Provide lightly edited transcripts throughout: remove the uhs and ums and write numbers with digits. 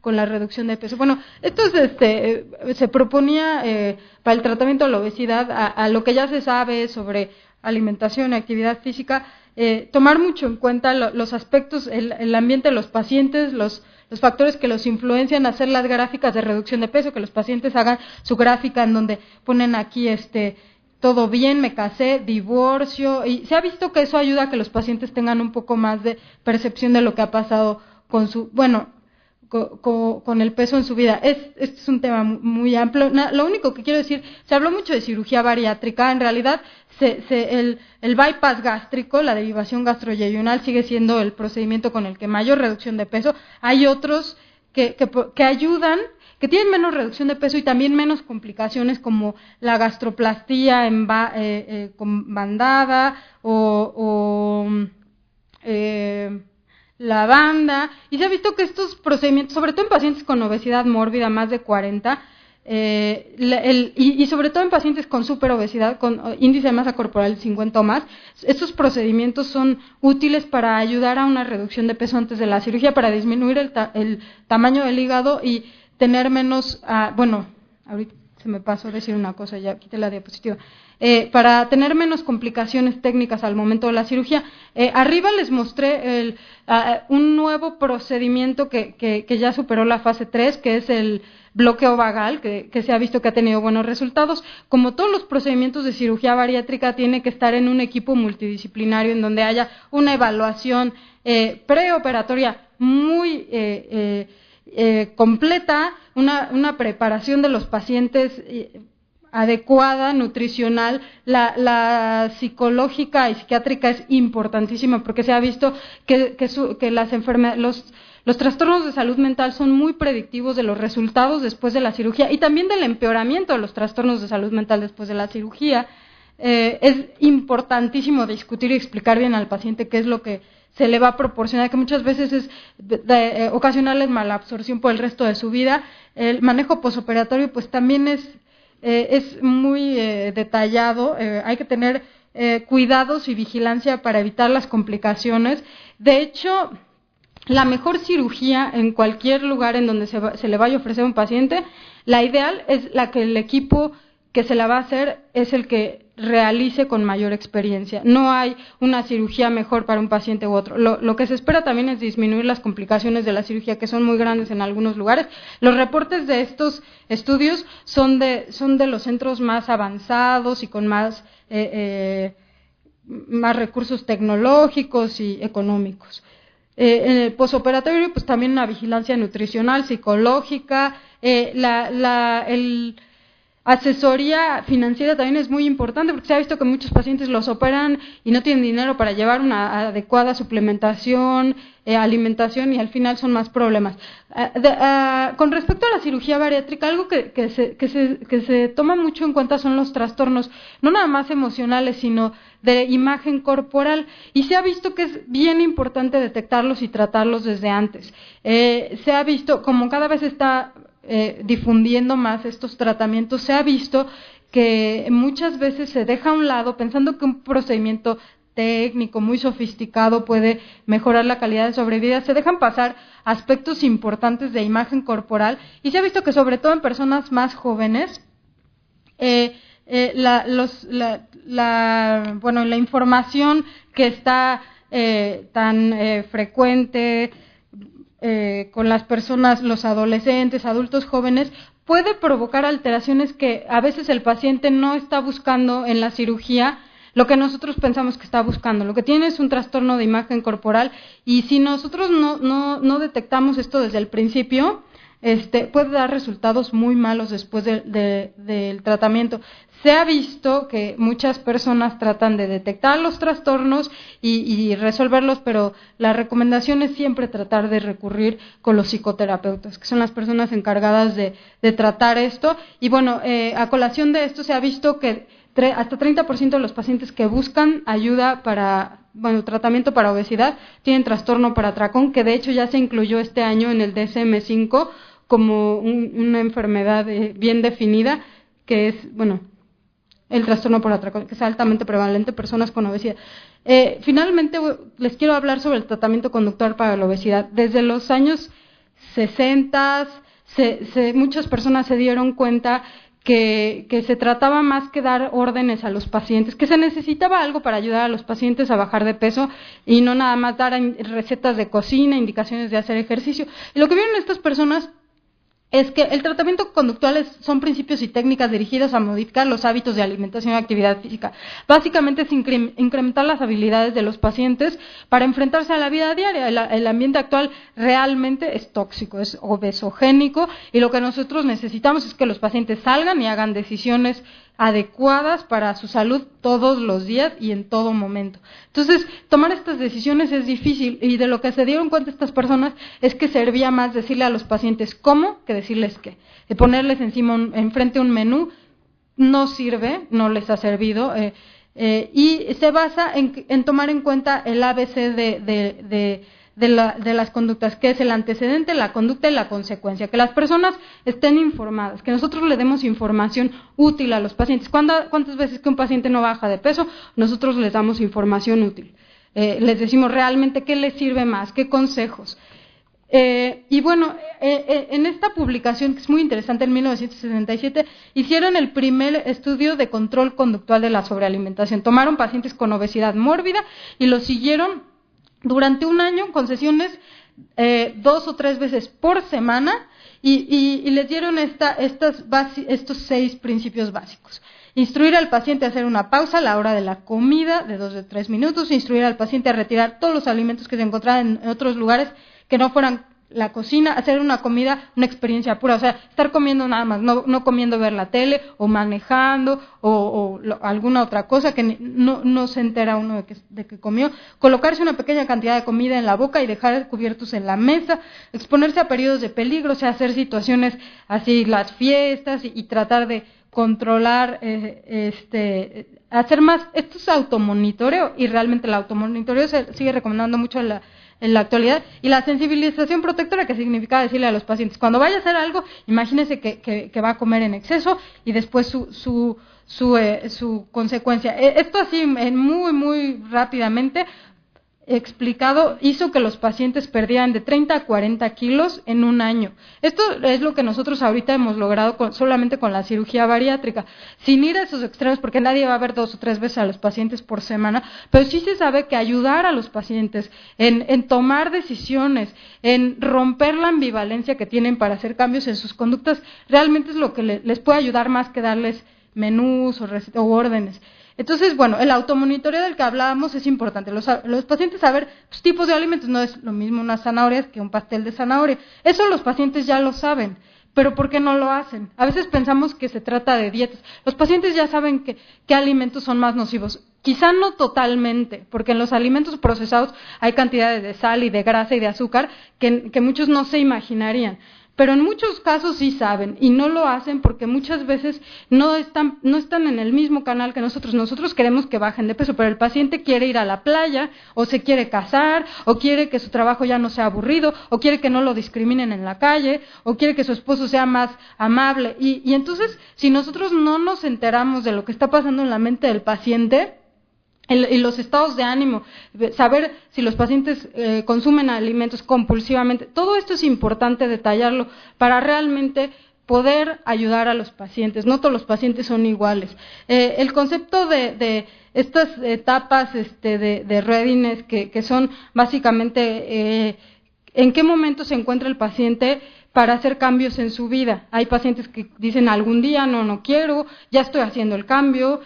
con la reducción de peso. Bueno, esto es, se proponía para el tratamiento de la obesidad, a lo que ya se sabe sobre alimentación y actividad física, tomar mucho en cuenta los aspectos, el ambiente de los pacientes, los factores que los influencian, hacer las gráficas de reducción de peso, que los pacientes hagan su gráfica en donde ponen aquí todo bien, me casé, divorcio, y se ha visto que eso ayuda a que los pacientes tengan un poco más de percepción de lo que ha pasado con el peso en su vida. Este es un tema muy amplio. Lo único que quiero decir, se habló mucho de cirugía bariátrica, en realidad el bypass gástrico, la derivación gastroyeyunal, sigue siendo el procedimiento con el que mayor reducción de peso. Hay otros que ayudan, que tienen menos reducción de peso y también menos complicaciones, como la gastroplastía con bandada o la banda, y se ha visto que estos procedimientos, sobre todo en pacientes con obesidad mórbida, más de 40, y sobre todo en pacientes con superobesidad, con índice de masa corporal 50 o más, estos procedimientos son útiles para ayudar a una reducción de peso antes de la cirugía, para disminuir el tamaño del hígado y tener menos, ahorita se me pasó a decir una cosa, ya quité la diapositiva, para tener menos complicaciones técnicas al momento de la cirugía. Arriba les mostré un nuevo procedimiento que ya superó la fase 3, que es el bloqueo vagal, que se ha visto que ha tenido buenos resultados. Como todos los procedimientos de cirugía bariátrica, tiene que estar en un equipo multidisciplinario en donde haya una evaluación preoperatoria muy completa, una preparación de los pacientes adecuada, nutricional, la psicológica y psiquiátrica es importantísima, porque se ha visto que las enfermedades, los trastornos de salud mental son muy predictivos de los resultados después de la cirugía y también del empeoramiento de los trastornos de salud mental después de la cirugía. Es importantísimo discutir y explicar bien al paciente qué es lo que se le va a proporcionar, que muchas veces es ocasionarles malabsorción por el resto de su vida. El manejo posoperatorio pues también es muy detallado, hay que tener cuidados y vigilancia para evitar las complicaciones. De hecho, la mejor cirugía en cualquier lugar en donde se le vaya a ofrecer a un paciente, la ideal es la que el equipo que se la va a hacer es el que realice con mayor experiencia. No hay una cirugía mejor para un paciente u otro. Lo que se espera también es disminuir las complicaciones de la cirugía, que son muy grandes en algunos lugares. Los reportes de estos estudios son de los centros más avanzados y con más recursos tecnológicos y económicos. En el posoperatorio, pues también una vigilancia nutricional, psicológica, asesoría financiera también es muy importante, porque se ha visto que muchos pacientes los operan y no tienen dinero para llevar una adecuada suplementación, alimentación, y al final son más problemas. Con respecto a la cirugía bariátrica, algo que se toma mucho en cuenta son los trastornos, no nada más emocionales, sino de imagen corporal, y se ha visto que es bien importante detectarlos y tratarlos desde antes. Se ha visto, como cada vez está difundiendo más estos tratamientos, se ha visto que muchas veces se deja a un lado pensando que un procedimiento técnico muy sofisticado puede mejorar la calidad de sobrevida, se dejan pasar aspectos importantes de imagen corporal, y se ha visto que sobre todo en personas más jóvenes la información que está tan frecuente con las personas, los adolescentes, adultos jóvenes, puede provocar alteraciones que a veces el paciente no está buscando en la cirugía, lo que nosotros pensamos que está buscando. Lo que tiene es un trastorno de imagen corporal, y si nosotros no detectamos esto desde el principio, puede dar resultados muy malos después del tratamiento. Se ha visto que muchas personas tratan de detectar los trastornos y resolverlos, pero la recomendación es siempre tratar de recurrir con los psicoterapeutas, que son las personas encargadas de tratar esto. Y bueno, a colación de esto se ha visto que hasta 30% de los pacientes que buscan ayuda tratamiento para obesidad tienen trastorno para atracón, que de hecho ya se incluyó este año en el DSM-5 como una enfermedad bien definida, que es, el trastorno por atracón, que es altamente prevalente en personas con obesidad. Finalmente, les quiero hablar sobre el tratamiento conductual para la obesidad. Desde los años 60, muchas personas se dieron cuenta que se trataba más que dar órdenes a los pacientes, que se necesitaba algo para ayudar a los pacientes a bajar de peso y no nada más dar recetas de cocina, indicaciones de hacer ejercicio. Y lo que vieron estas personas es que el tratamiento conductual son principios y técnicas dirigidos a modificar los hábitos de alimentación y actividad física. Básicamente es incrementar las habilidades de los pacientes para enfrentarse a la vida diaria. El ambiente actual realmente es tóxico, es obesogénico, y lo que nosotros necesitamos es que los pacientes salgan y hagan decisiones adecuadas para su salud todos los días y en todo momento. Entonces, tomar estas decisiones es difícil, y de lo que se dieron cuenta estas personas es que servía más decirle a los pacientes cómo que decirles qué. Ponerles enfrente un menú no sirve, no les ha servido, y se basa en tomar en cuenta el ABC de las conductas, que es el antecedente, la conducta y la consecuencia. Que las personas estén informadas, que nosotros le demos información útil a los pacientes. ¿Cuántas veces que un paciente no baja de peso, nosotros les damos información útil? Les decimos realmente qué les sirve más, qué consejos. Y bueno, en esta publicación, que es muy interesante, en 1967, hicieron el primer estudio de control conductual de la sobrealimentación. Tomaron pacientes con obesidad mórbida y los siguieron durante un año con sesiones 2 o 3 veces por semana, y les dieron estos 6 principios básicos. Instruir al paciente a hacer una pausa a la hora de la comida de 2 o 3 minutos, instruir al paciente a retirar todos los alimentos que se encontraran en otros lugares que no fueran la cocina, hacer una comida, una experiencia pura, o sea, estar comiendo nada más, no comiendo, ver la tele o manejando o alguna otra cosa que no se entera uno de que comió. Colocarse una pequeña cantidad de comida en la boca y dejar cubiertos en la mesa, exponerse a periodos de peligro, o sea, hacer situaciones así, las fiestas, y tratar de controlar, hacer más. Esto es automonitoreo, y realmente el automonitoreo se sigue recomendando mucho en la actualidad. Y la sensibilización protectora, que significa decirle a los pacientes, cuando vaya a hacer algo, imagínese que va a comer en exceso, y después su consecuencia. Esto así, muy rápidamente explicado, hizo que los pacientes perdieran de 30 a 40 kilos en un año. Esto es lo que nosotros ahorita hemos logrado solamente con la cirugía bariátrica, sin ir a esos extremos, porque nadie va a ver 2 o 3 veces a los pacientes por semana, pero sí se sabe que ayudar a los pacientes en tomar decisiones, en romper la ambivalencia que tienen para hacer cambios en sus conductas, realmente es lo que les puede ayudar más que darles menús o órdenes. Entonces, bueno, el automonitoreo del que hablábamos es importante. Los pacientes saber tipos de alimentos, no es lo mismo unas zanahorias que un pastel de zanahoria. Eso los pacientes ya lo saben, pero ¿por qué no lo hacen? A veces pensamos que se trata de dietas. Los pacientes ya saben qué alimentos son más nocivos. Quizá no totalmente, porque en los alimentos procesados hay cantidades de sal y de grasa y de azúcar que muchos no se imaginarían. Pero en muchos casos sí saben, y no lo hacen porque muchas veces no están en el mismo canal que nosotros. Nosotros queremos que bajen de peso, pero el paciente quiere ir a la playa, o se quiere casar, o quiere que su trabajo ya no sea aburrido, o quiere que no lo discriminen en la calle, o quiere que su esposo sea más amable. Y entonces, si nosotros no nos enteramos de lo que está pasando en la mente del paciente, y los estados de ánimo, saber si los pacientes consumen alimentos compulsivamente, todo esto es importante detallarlo para realmente poder ayudar a los pacientes. No todos los pacientes son iguales. El concepto de estas etapas de readiness, que son básicamente en qué momento se encuentra el paciente para hacer cambios en su vida. Hay pacientes que dicen algún día no quiero, ya estoy haciendo el cambio,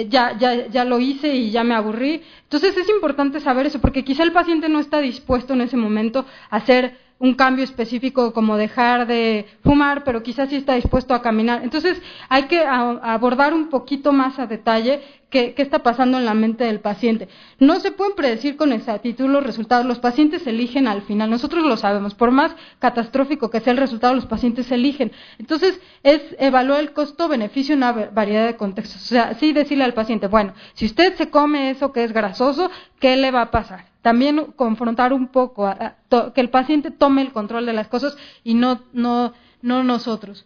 ya lo hice y ya me aburrí. Entonces es importante saber eso, porque quizá el paciente no está dispuesto en ese momento a hacer un cambio específico como dejar de fumar, pero quizás sí está dispuesto a caminar. Entonces hay que abordar un poquito más a detalle qué está pasando en la mente del paciente. No se pueden predecir con exactitud los resultados, los pacientes eligen al final, nosotros lo sabemos, por más catastrófico que sea el resultado, los pacientes eligen. Entonces es evaluar el costo-beneficio en una variedad de contextos. O sea, sí decirle al paciente, bueno, si usted se come eso que es grasoso, ¿qué le va a pasar? También confrontar un poco, que el paciente tome el control de las cosas y no nosotros.